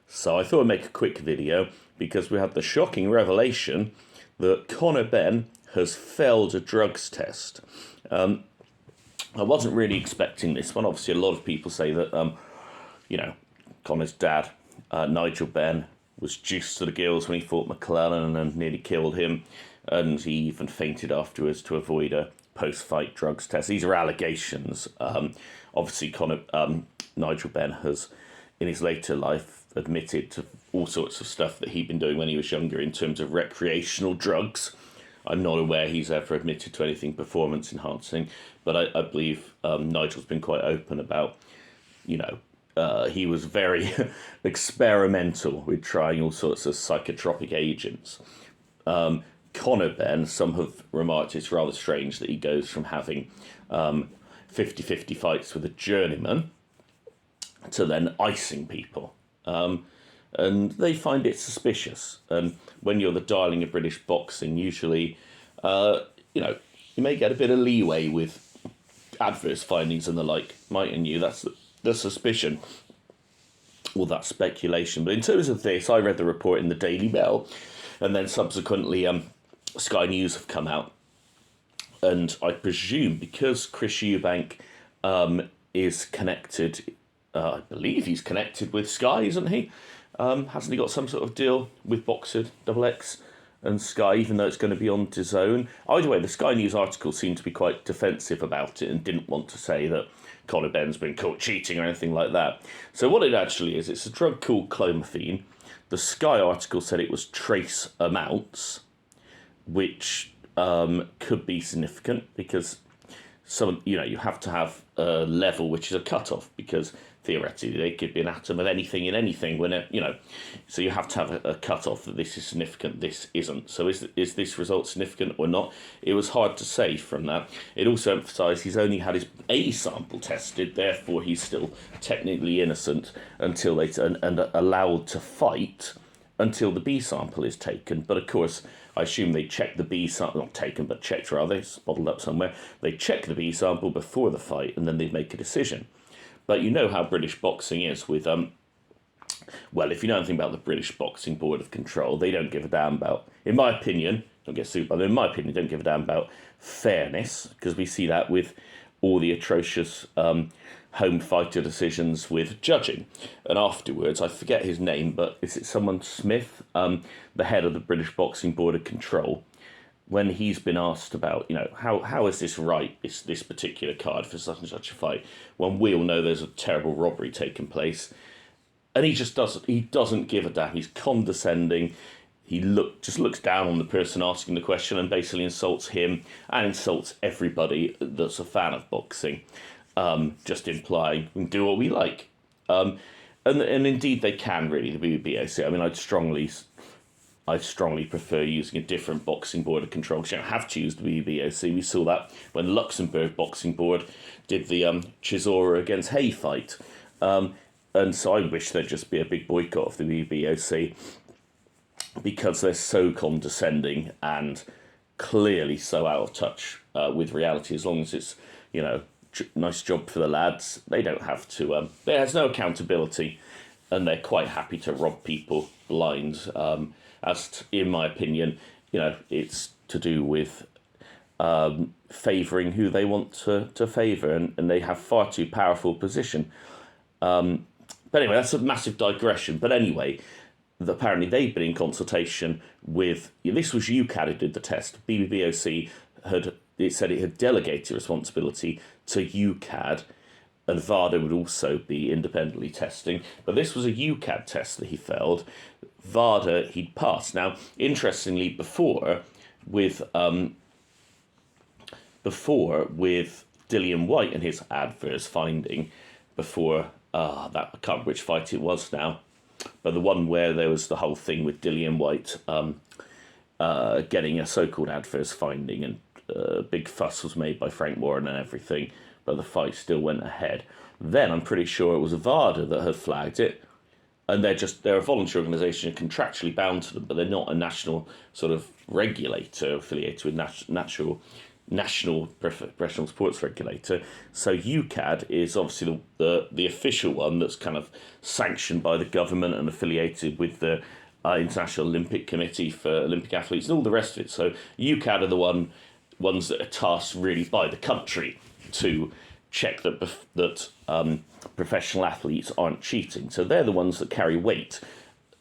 So I thought I'd make a quick video because we had the shocking revelation that Conor Benn has failed a drugs test. I wasn't really expecting this one. Obviously, a lot of people say that, Conor's dad, Nigel Benn, was juiced to the gills when he fought McClellan and nearly killed him. And he even fainted afterwards to avoid a post-fight drugs test. These are allegations. Obviously, Nigel Benn has, in his later life, admitted to all sorts of stuff that he'd been doing when he was younger in terms of recreational drugs. I'm not aware he's ever admitted to anything performance enhancing, but I believe Nigel's been quite open about, he was very experimental with trying all sorts of psychotropic agents. Conor Benn, some have remarked it's rather strange that he goes from having 50-50 fights with a journeyman to then icing people. And they find it suspicious. And when you're the darling of British boxing, usually, you may get a bit of leeway with adverse findings and the like, mightn't you? That's the suspicion. Well, that's speculation. But in terms of this, I read the report in the Daily Mail, and then subsequently Sky News have come out. And I presume because Chris Eubank is connected, I believe he's connected with Sky, isn't he? Hasn't he got some sort of deal with Boxer XX and Sky, even though it's going to be on DAZN? Either way, the Sky News article seemed to be quite defensive about it and didn't want to say that Conor Benn's been caught cheating or anything like that. So what it actually is, it's a drug called Clomiphene. The Sky article said it was trace amounts, which could be significant because you have to have a level which is a cut-off, because theoretically they could be an atom of anything in anything so you have to have a cut-off that this is significant, this isn't. So is this result significant or not? It was hard to say from that. It also emphasised he's only had his A sample tested, therefore he's still technically innocent until and allowed to fight until the B sample is taken. But of course, I assume they check the B sample, not taken, but checked rather, it's bottled up somewhere. They check the B sample before the fight and then they make a decision. But you know how British boxing is with, if you know anything about the British Boxing Board of Control, they don't give a damn about, in my opinion, don't get sued by them, in my opinion, don't give a damn about fairness, because we see that with all the atrocious home fighter decisions with judging. And afterwards, I forget his name, but is it someone Smith, the head of the British Boxing Board of Control, when he's been asked about, how is this right, this particular card for such and such a fight, when we all know there's a terrible robbery taking place, and he doesn't give a damn. He's condescending. He just looks down on the person asking the question and basically insults him and insults everybody that's a fan of boxing, just implying we can do what we like. And indeed they can, really, the BBOC. I mean, I'd strongly prefer using a different boxing board of control, because you don't have to use the BBOC. We saw that when Luxembourg Boxing Board did the Chisora against Hay fight. And so I wish there'd just be a big boycott of the BBOC, because they're so condescending and clearly so out of touch with reality. As long as it's, nice job for the lads, they don't have to, there's no accountability, and they're quite happy to rob people blind. In my opinion, it's to do with favouring who they want to favour, and they have far too powerful position. But anyway, that's a massive digression. But anyway, apparently they've been in consultation with, this was UCAD who did the test. BBOC said it had delegated responsibility to UCAD, and VADA would also be independently testing. But this was a UCAD test that he failed. VADA, he'd passed. Now, interestingly, before with Dillian White and his adverse finding, I can't remember which fight it was now, but the one where there was the whole thing with Dillian White getting a so-called adverse finding, and a big fuss was made by Frank Warren and everything, but the fight still went ahead. Then I'm pretty sure it was VADA that had flagged it, and they're a voluntary organisation contractually bound to them, but they're not a national sort of regulator affiliated with national professional sports regulator. So UCAD is obviously the official one that's kind of sanctioned by the government and affiliated with the International Olympic Committee for Olympic athletes and all the rest of it. So UCAD are the ones that are tasked really by the country to check that professional athletes aren't cheating. So they're the ones that carry weight.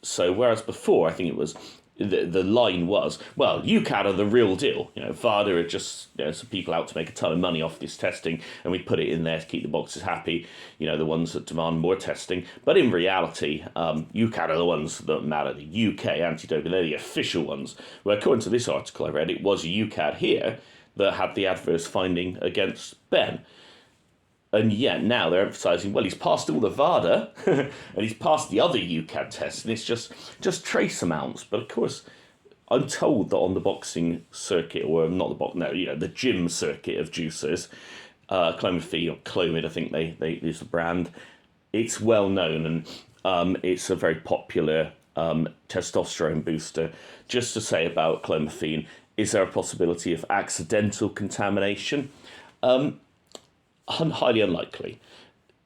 So whereas before, I think it was the line was, well, UCAD are the real deal. VADA are just some people out to make a ton of money off this testing, and we put it in there to keep the boxers happy. The ones that demand more testing. But in reality, UCAD are the ones that matter. The UK anti-doping, they're the official ones. Well, according to this article I read, it was UCAD here that had the adverse finding against Benn. And yet now they're emphasising, well, he's passed all the VADA and he's passed the other UCAD tests, and it's just trace amounts. But of course, I'm told that on the boxing circuit, or not the gym circuit of juicers, Clomiphene or Clomid, I think they use the brand. It's well known, and it's a very popular testosterone booster. Just to say about Clomiphene, is there a possibility of accidental contamination? Highly unlikely.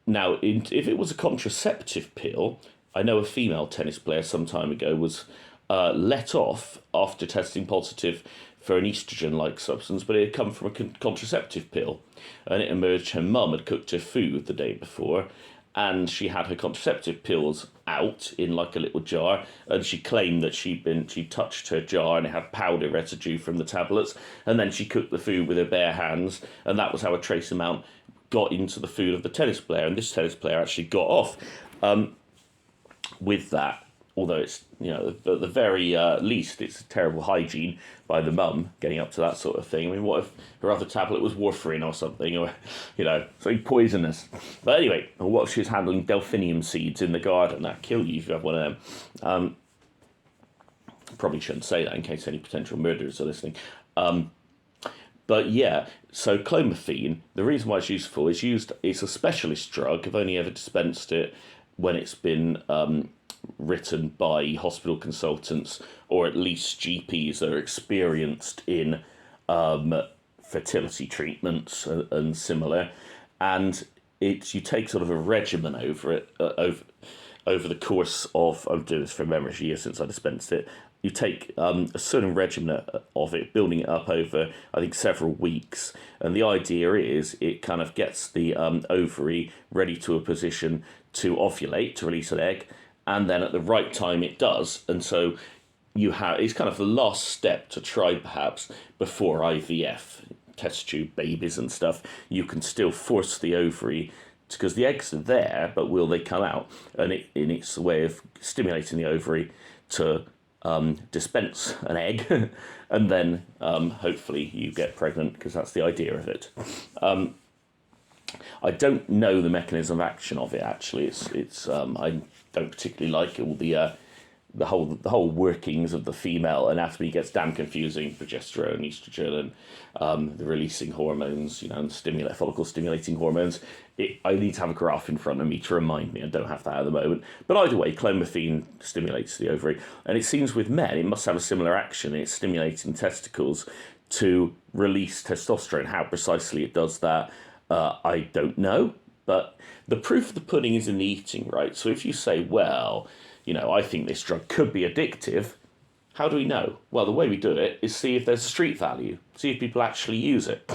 Now, if it was a contraceptive pill, I know a female tennis player some time ago was let off after testing positive for an estrogen-like substance, but it had come from a contraceptive pill. And it emerged her mum had cooked her food the day before, and she had her contraceptive pills out in like a little jar, and she claimed that she touched her jar and it had powder residue from the tablets, and then she cooked the food with her bare hands, and that was how a trace amount got into the food of the tennis player, and this tennis player actually got off with that. Although it's, at the very least, it's a terrible hygiene by the mum getting up to that sort of thing. I mean, what if her other tablet was warfarin or something, or, something poisonous? But anyway, what if she was handling delphinium seeds in the garden? That'd kill you if you have one of them. Probably shouldn't say that in case any potential murderers are listening. But yeah, so Clomiphene, the reason why it's useful is it's a specialist drug. I've only ever dispensed it when it's been written by hospital consultants, or at least GPs that are experienced in fertility treatments and similar. And you take sort of a regimen over it, over the course of, I'm doing this from memory, it's a year since I dispensed it. You take a certain regimen of it, building it up over, I think, several weeks. And the idea is it kind of gets the ovary ready to a position to ovulate, to release an egg. And then at the right time it does. And so it's kind of the last step to try, perhaps, before IVF, test tube babies and stuff. You can still force the ovary, because the eggs are there, but will they come out? And it's a way of stimulating the ovary to dispense an egg, and then hopefully you get pregnant, because that's the idea of it. I don't know the mechanism of action of it, actually. It's I don't particularly like all the whole workings of the female anatomy gets damn confusing. Progesterone, estrogen, and the releasing hormones, and follicle stimulating hormones. I need to have a graph in front of me to remind me. I don't have that at the moment. But either way, Clomiphene stimulates the ovary, and it seems with men it must have a similar action. It's stimulating testicles to release testosterone. How precisely it does that, I don't know. But the proof of the pudding is in the eating, right? So if you say, well, I think this drug could be addictive, how do we know? Well, the way we do it is see if there's a street value, see if people actually use it.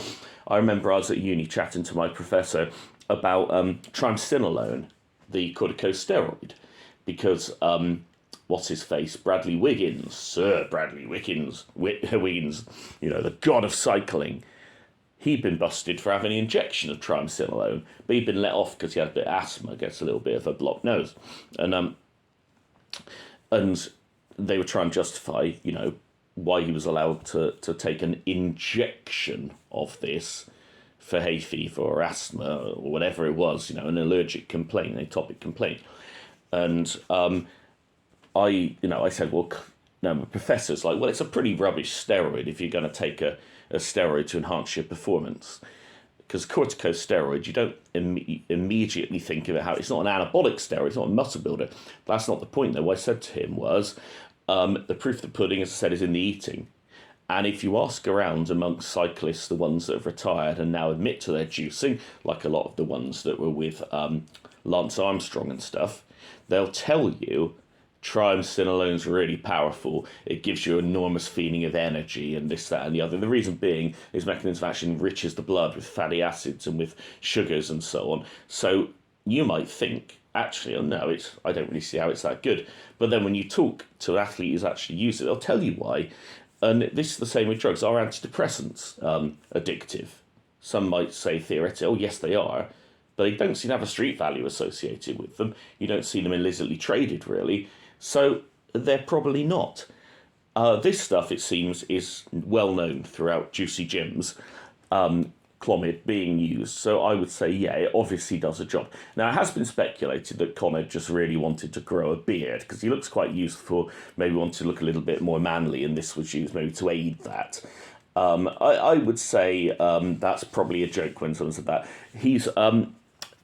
I remember I was at uni chatting to my professor about triamcinolone, the corticosteroid, because what's his face, Bradley Wiggins, Sir Bradley Wiggins, the god of cycling. He'd been busted for having an injection of triamcinolone, but he'd been let off because he had a bit of asthma, gets a little bit of a blocked nose. And they were trying to justify, why he was allowed to take an injection of this for hay fever or asthma or whatever it was, an allergic complaint, atopic complaint. And I said, well, no, my professor's like, well, it's a pretty rubbish steroid if you're going to take a steroid to enhance your performance. Because corticosteroid, you don't immediately think of it how it's not an anabolic steroid, it's not a muscle builder. That's not the point, though. What I said to him was, the proof of the pudding, as I said, is in the eating. And if you ask around amongst cyclists, the ones that have retired and now admit to their juicing, like a lot of the ones that were with Lance Armstrong and stuff, they'll tell you triamcinolone's really powerful. It gives you an enormous feeling of energy and this, that, and the other. The reason being is mechanism of action enriches the blood with fatty acids and with sugars and so on. So you might think, actually, oh no, I don't really see how it's that good. But then when you talk to an athlete who's actually used it, they'll tell you why. And this is the same with drugs. Are antidepressants addictive? Some might say theoretically, oh yes, they are, but they don't seem to have a street value associated with them. You don't see them illicitly traded, really. So they're probably not. This stuff, it seems, is well known throughout juicy gyms, Clomid being used. So I would say, yeah, it obviously does a job. Now, it has been speculated that Conor just really wanted to grow a beard because he looks quite useful, maybe wanted to look a little bit more manly, and this was used maybe to aid that. I would say that's probably a joke when someone said that. He's,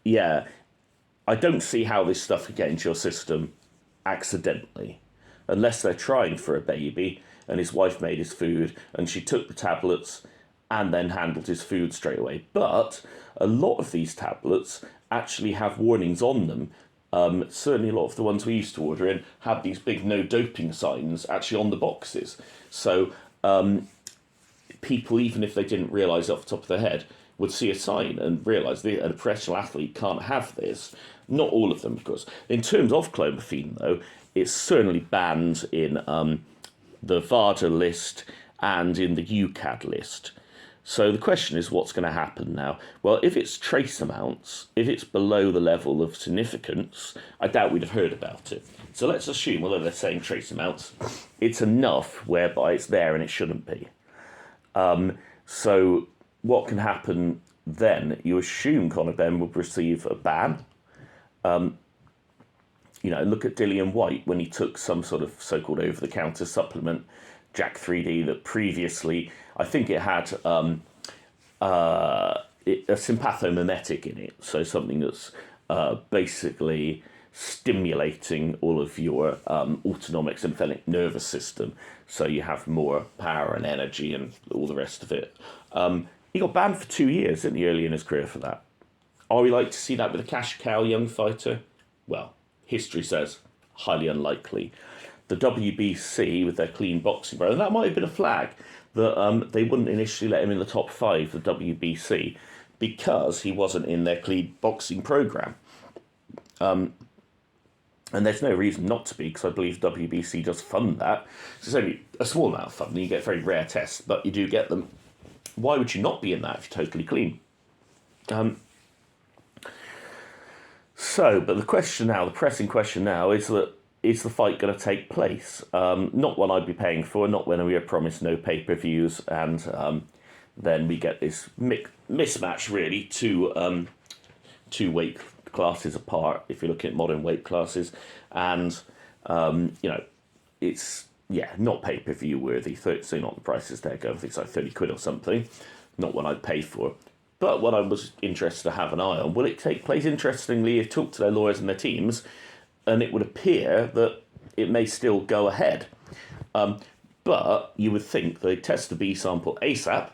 yeah, I don't see how this stuff could get into your system accidentally, unless they're trying for a baby and his wife made his food and she took the tablets and then handled his food straight away. But a lot of these tablets actually have warnings on them. Certainly a lot of the ones we used to order in had these big no doping signs actually on the boxes. So people, even if they didn't realise off the top of their head, would see a sign and realise that a professional athlete can't have this. Not all of them, of course. In terms of Clomiphene, though, it's certainly banned in the VADA list and in the UCAD list. So the question is, what's going to happen now? Well, if it's trace amounts, if it's below the level of significance, I doubt we'd have heard about it. So let's assume, although they're saying trace amounts, it's enough whereby it's there and it shouldn't be. So what can happen then? You assume Conor Benn would receive a ban. Look at Dillian White when he took some sort of so-called over-the-counter supplement, Jack 3D, that previously, I think it had a sympathomimetic in it, so something that's basically stimulating all of your autonomic sympathetic nervous system, so you have more power and energy and all the rest of it. He got banned for 2 years, didn't he, early in his career for that? Are we like to see that with a cash cow young fighter? Well, history says highly unlikely. The WBC with their clean boxing program, that might have been a flag that they wouldn't initially let him in the top 5, the WBC, because he wasn't in their clean boxing program. And there's no reason not to be, because I believe WBC does fund that. It's only a small amount of funding. You get very rare tests, but you do get them. Why would you not be in that if you're totally clean? But the question now, the pressing question now, is the fight going to take place? Not one I'd be paying for, not when we are promised no pay-per-views, and then we get this mismatch, really, two weight classes apart, if you're looking at modern weight classes, and, it's, not pay-per-view worthy, so not the prices there go, I think it's like 30 quid or something, not one I'd pay for. But what I was interested to have an eye on, will it take place? Interestingly, you talk to their lawyers and their teams, and it would appear that it may still go ahead. But you would think they'd test the B sample ASAP,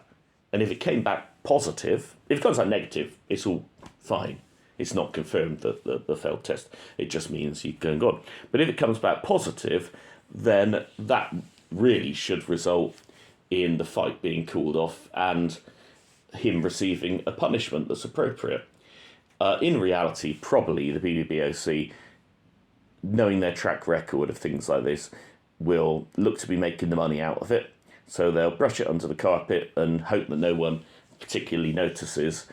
and if it came back positive, if it comes out negative, it's all fine. It's not confirmed that the failed test. It just means you go and gone. But if it comes back positive, then that really should result in the fight being called off and him receiving a punishment that's appropriate. In reality, probably the BBBOC, knowing their track record of things like this, will look to be making the money out of it. So they'll brush it under the carpet and hope that no one particularly notices.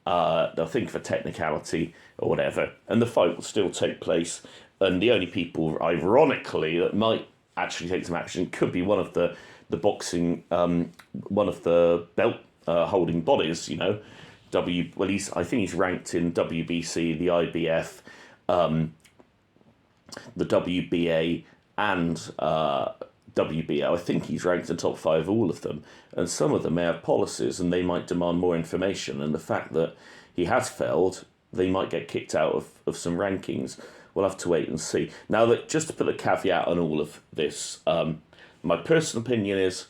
They'll think of a technicality or whatever, and the fight will still take place. And the only people, ironically, that might actually take some action could be one of the boxing, one of the belt holding bodies. I think he's ranked in WBC, the IBF, the WBA, and WBO. I think he's ranked in the top 5 of all of them, and some of them may have policies and they might demand more information, and the fact that he has failed, they might get kicked out of some rankings. We'll have to wait and see. Now, just to put a caveat on all of this, my personal opinion is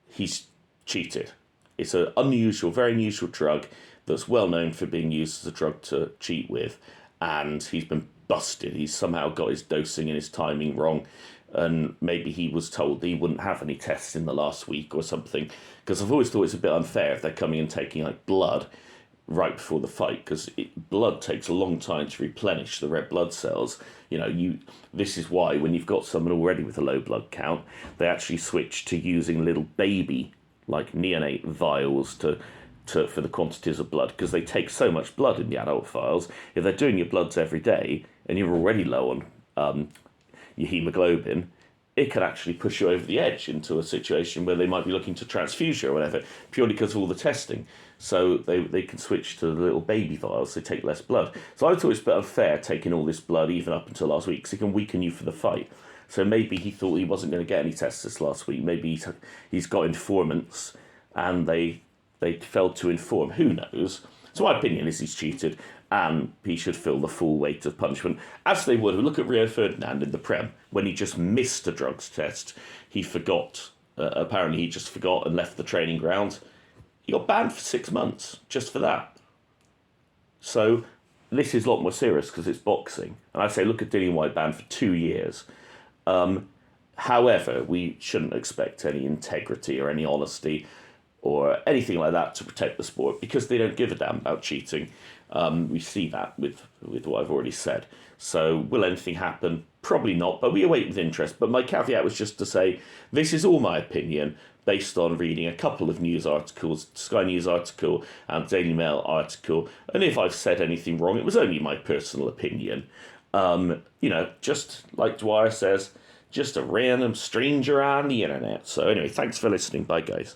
he's cheated. It's an unusual, very unusual drug that's well known for being used as a drug to cheat with, and he's been busted. He's somehow got his dosing and his timing wrong, and maybe he was told that he wouldn't have any tests in the last week or something, because I've always thought it's a bit unfair if they're coming and taking like blood right before the fight, because blood takes a long time to replenish the red blood cells. This is why when you've got someone already with a low blood count, they actually switch to using little baby like neonate vials for the quantities of blood, because they take so much blood in the adult vials. If they're doing your bloods every day and you're already low on your hemoglobin, it could actually push you over the edge into a situation where they might be looking to transfuse you or whatever, purely because of all the testing. So they can switch to the little baby vials, they take less blood. So I thought it's a bit unfair taking all this blood even up until last week, because it can weaken you for the fight. So maybe he thought he wasn't going to get any tests this last week. Maybe he's got informants and they failed to inform. Who knows? So my opinion is he's cheated and he should feel the full weight of punishment, as they would. Look at Rio Ferdinand in the Prem. When he just missed a drugs test, he forgot. Apparently he just forgot and left the training ground. He got banned for 6 months just for that. So this is a lot more serious because it's boxing. And I say, look at Dillian Whyte banned for 2 years. However, we shouldn't expect any integrity or any honesty or anything like that to protect the sport, because they don't give a damn about cheating. We see that with what I've already said. So will anything happen? Probably not, but we await with interest. But my caveat was just to say, this is all my opinion based on reading a couple of news articles, Sky News article and Daily Mail article. And if I've said anything wrong, it was only my personal opinion. Just like Dwyer says, just a random stranger on the internet. So anyway, thanks for listening. Bye, guys.